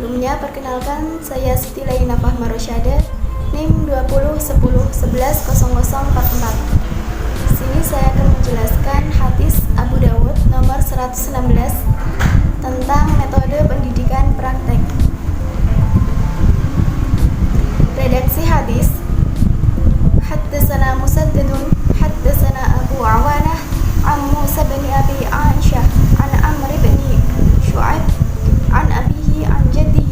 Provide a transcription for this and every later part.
Sebelumnya, perkenalkan saya Siti Laina Fahma Rosyada, NIM 2010110044. Di sini saya akan menjelaskan hadis Abu Dawud nomor 116 tentang metode pendidikan praktek. Redaksi hadis: Haddatsana Musaddadun, haddatsana Abu Awanah, an Musa bin Abi Aisyah, an Amr bin Shu'aib, an abihi an jaddihi,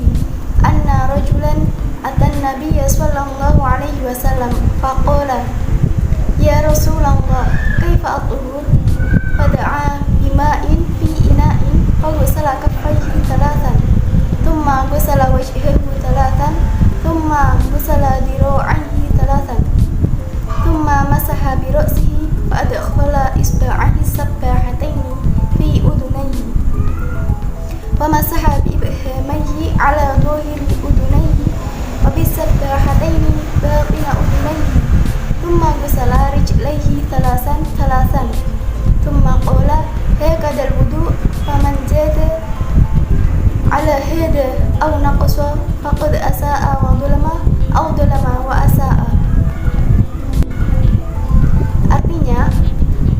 anna rajulan atan nabiyya sallallahu alaihi wasallam faqala, ya Rasulullah, kaifa at-tuhur? Fada'a bima'in fi ina'in faghsala kaffayhi thalathan, thumma ghasala wajhahu thalathan, thumma ghasala dhira'aihi thalathan, thumma masaha bi ra'sihi fa adkhala isba'aihi sabbahataini fi udunayhi wa masaha bi ibhamayhi ala dhahiri udunayhi wa bi sabbahataini batina udunayhi, thumma ghasala rijlaihi thalathan thumma qala hakadha al-wudu' faman zada ala hada aw naqasa faqad asa'a wa dhulama wa asa'a. Artinya,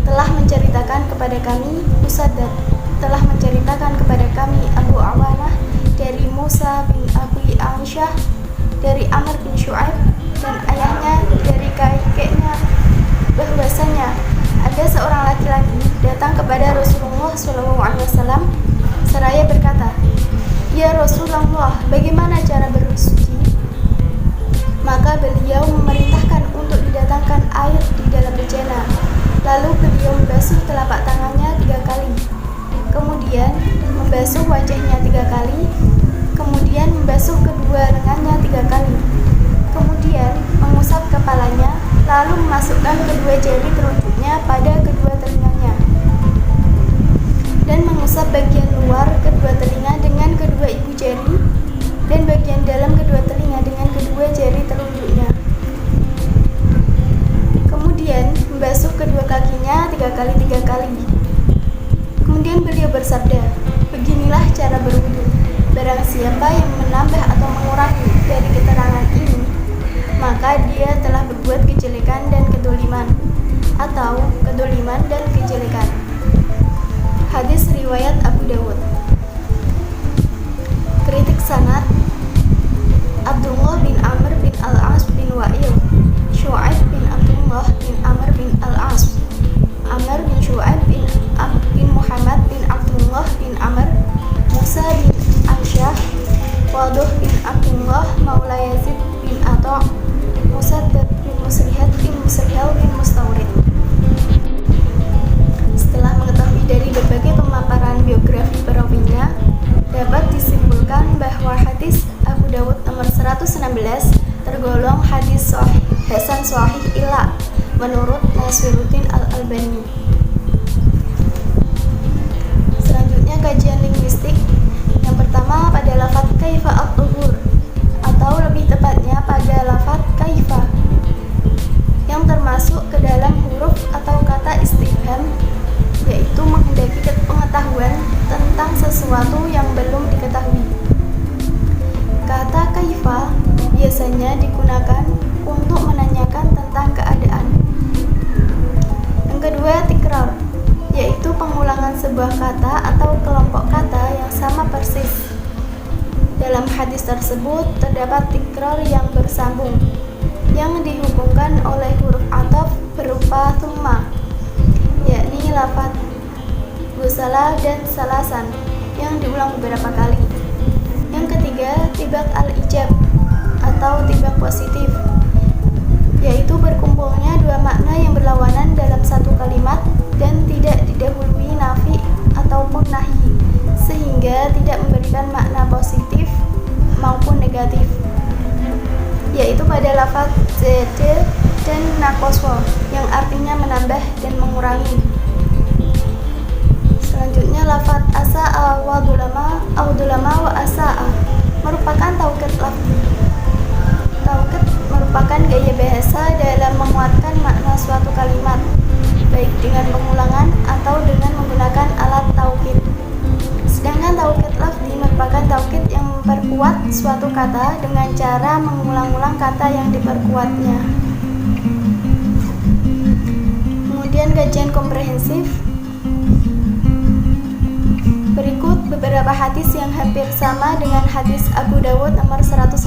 telah menceritakan kepada kami Musaddad, telah menceritakan kepada kami Abu Awanah dari Musa bin Abi Aisyah, dari Amr bin Shu'aib dan ayahnya dari kakeknya, bahwasanya ada seorang laki-laki datang kepada Rasulullah SAW seraya berkata, ya Rasulullah, bagaimana cara bersuci? Maka beliau memerintahkan untuk didatangkan air di dalam bejana. Lalu beliau membasuh telapak tangannya 3 kali, kemudian membasuh wajahnya 3 kali, kemudian membasuh kedua lengannya 3 kali, kemudian mengusap kepalanya, lalu memasukkan kedua jari telunjuknya pada kedua telinganya, dan mengusap bagian luar kedua telinga dengan kedua ibu jari, dan bagian dalam kedua telinga dengan kedua jari telunjuknya. Kemudian membasuh kedua kakinya 3 kali. Kemudian beliau bersabda, beginilah cara berwudu. Barang siapa yang menambah atau mengurangi dari keterangan ini, maka dia telah berbuat kejelekan dan kedoliman, atau kedoliman dan kejelekan. Hadis riwayat Abu Dawud. Kritik sanad: Abdullah bin Amr bin Al-As bin Wa'il, Shu'aib bin Abdullah bin Amr bin Al-As, Amr bin Shu'aib bin Muhammad bin Abdullah bin Amr, Musa bin Aisyah, Waduh bin Abdullah Maula Yazid bin Atha, Musaddad bin Musrihat bin Musrihal bin Mustawrid. Setelah mengetahui dari berbagai pemaparan biografi perawinya, dapat disimpulkan bahwa hadis Abu Dawud nomor 116 tergolong hadis hasan sahih ila menurut Nasiruddin Al-Albani. Selanjutnya kajian linguistik. Yang pertama pada lafaz kaifa at-tuhur, atau lebih tepatnya pada lafaz kaifa yang termasuk ke dalam huruf atau kata istifham, yaitu menghendaki pengetahuan tentang sesuatu yang belum diketahui. Kata kaifa biasanya digunakan untuk menanyakan tentang keadaan. Yang kedua, tikrar, yaitu pengulangan sebuah kata atau kelompok kata yang sama persis. Dalam hadis tersebut terdapat tikrar yang bersambung, yang dihubungkan oleh huruf ataf berupa thumma, yakni lafaz ghusala dan salasan yang diulang beberapa kali. Yang ketiga, tibak al-ijab atau tibak positif, yaitu berkumpulnya dua makna yang berlawanan dalam satu kalimat dan tidak didahului nafi ataupun nahi, sehingga tidak memberikan makna positif maupun negatif, yaitu pada lafaz zada dan naqasa yang artinya menambah dan mengurangi. Selanjutnya lafaz asa'a wa dhulama wa asa'a merupakan taukid lafzi. Taukid merupakan gaya bahasa dalam menguatkan makna suatu kalimat, baik dengan pengulangan atau dengan menggunakan alat taukid. Sedangkan taukid lafzi merupakan taukid ayat yang memperkuat suatu kata dengan cara mengulang-ulang kata yang diperkuatnya. Kemudian kajian komprehensif. Berikut beberapa hadis yang hampir sama dengan hadis Abu Dawud nomor 116.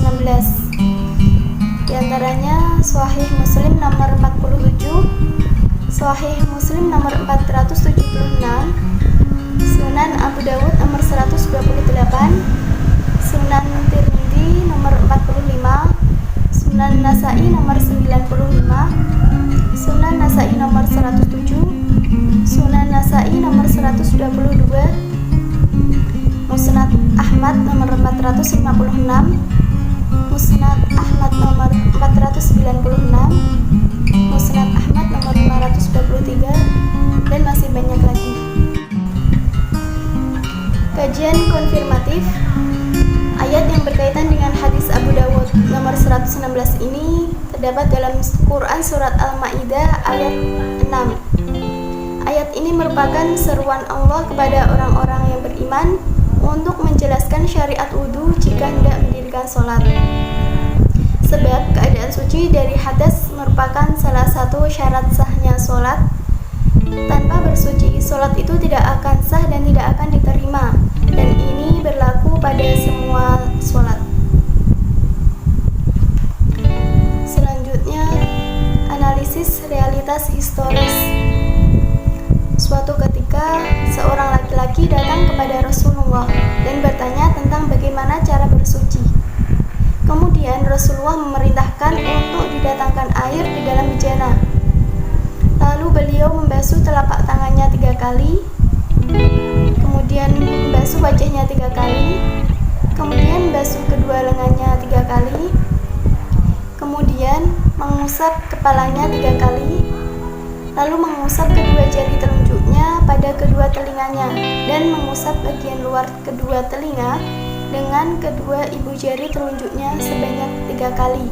Di antaranya Sahih Muslim nomor 47, Sahih Muslim nomor 476, Sunan Abu Dawud nomor 128, Sunan Tirmidzi nomor 45, Sunan Nasai nomor 95, Sunan Nasai nomor 107, Sunan Nasai nomor 122, Musnad Ahmad nomor 456, Musnad Ahmad nomor 496, Musnad Ahmad nomor 523, dan masih banyak lagi. Kajian konfirmatif. Ayat yang berkaitan dengan hadis Abu Dawud nomor 116 ini terdapat dalam Quran Surat Al-Ma'idah ayat 6. Ayat ini merupakan seruan Allah kepada orang-orang yang beriman untuk menjelaskan syariat wudhu jika hendak mendirikan sholat. Sebab keadaan suci dari hadas merupakan salah satu syarat sahnya sholat. Tanpa bersuci, sholat itu tidak akan sah dan tidak akan diterima. Dan ini berlaku pada semua sholat. Selanjutnya, analisis realitas historis. Suatu ketika, seorang laki-laki datang kepada Rasulullah dan bertanya tentang bagaimana cara bersuci. Kemudian Rasulullah memerintahkan untuk didatangkan air di dalam bejana. Lalu beliau membasuh telapak tangannya 3 kali, kemudian membasuh wajahnya 3 kali, kemudian membasuh kedua lengannya 3 kali, kemudian mengusap kepalanya 3 kali, lalu mengusap kedua jari telunjuknya pada kedua telinganya dan mengusap bagian luar kedua telinga dengan kedua ibu jari telunjuknya sebanyak 3 kali.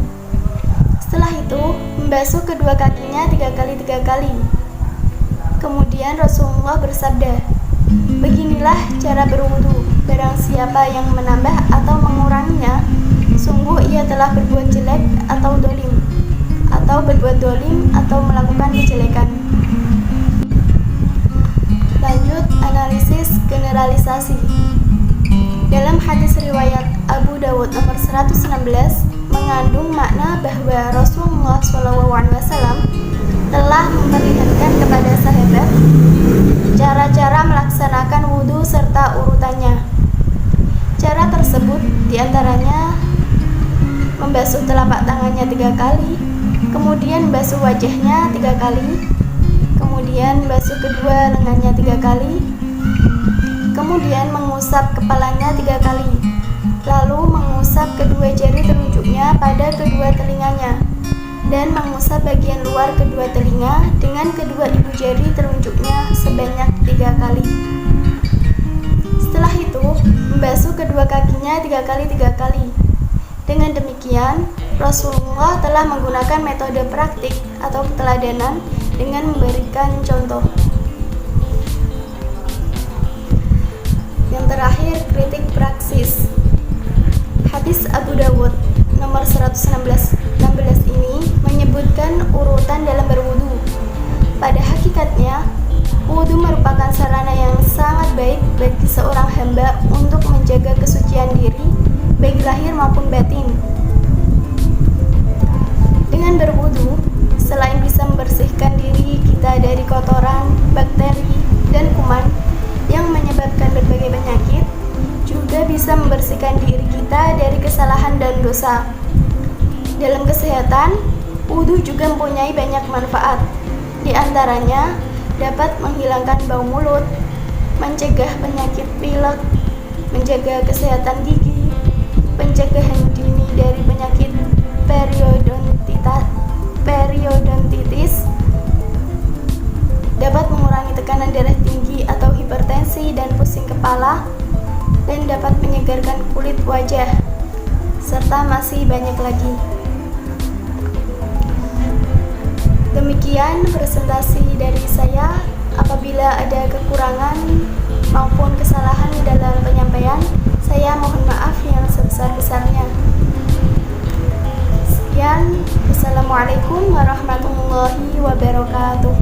Setelah itu, membasuh kedua kakinya 3 kali. Kemudian Rasulullah bersabda, "Beginilah cara berwudu. Barang siapa yang menambah atau menguranginya, sungguh ia telah berbuat jelek atau dolim, atau berbuat dolim atau melakukan kejelekan." Lanjut, analisis generalisasi. Dalam hadis riwayat Abu Dawud nomor 116 mengandung makna bahwa Rasulullah SAW telah memperlihatkan kepada sahabat cara-cara melaksanakan wudhu serta urutannya. Cara tersebut diantaranya membasuh telapak tangannya 3 kali, kemudian membasuh wajahnya 3 kali, kemudian membasuh kedua lengannya 3 kali, kemudian mengusap kepalanya 3 kali, lalu mengusap kedua jari telunjuknya pada kedua telinganya, dan mengusap bagian luar kedua telinga dengan kedua ibu jari telunjuknya sebanyak 3 kali. Setelah itu, membasuh kedua kakinya 3 kali. Dengan demikian, Rasulullah telah menggunakan metode praktik atau keteladanan dengan memberikan contoh. Yang terakhir, kritik praksis. Hadis Abu Dawud nomor 116 ini menyebutkan urutan dalam berwudu. Pada hakikatnya, wudu merupakan sarana yang sangat baik bagi seorang hamba untuk menjaga kesucian diri, baik lahir maupun batin. Dengan berwudu, selain bisa membersihkan diri kita dari kotoran, bakteri, dan kuman yang menyebabkan berbagai penyakit, juga bisa membersihkan diri kita dari kesalahan dan dosa. Dalam kesehatan, wudu juga mempunyai banyak manfaat. Di antaranya, dapat menghilangkan bau mulut, mencegah penyakit pilek, menjaga kesehatan gigi, pencegahan dini dari penyakit periodontitis, dapat mengurangi tekanan darah tinggi atau hipertensi dan pusing kepala, dan dapat menyegarkan kulit wajah, serta masih banyak lagi. Demikian presentasi dari saya. Apabila ada kekurangan maupun kesalahan dalam penyampaian, saya mohon maaf. warahmatullahi wabarakatuh.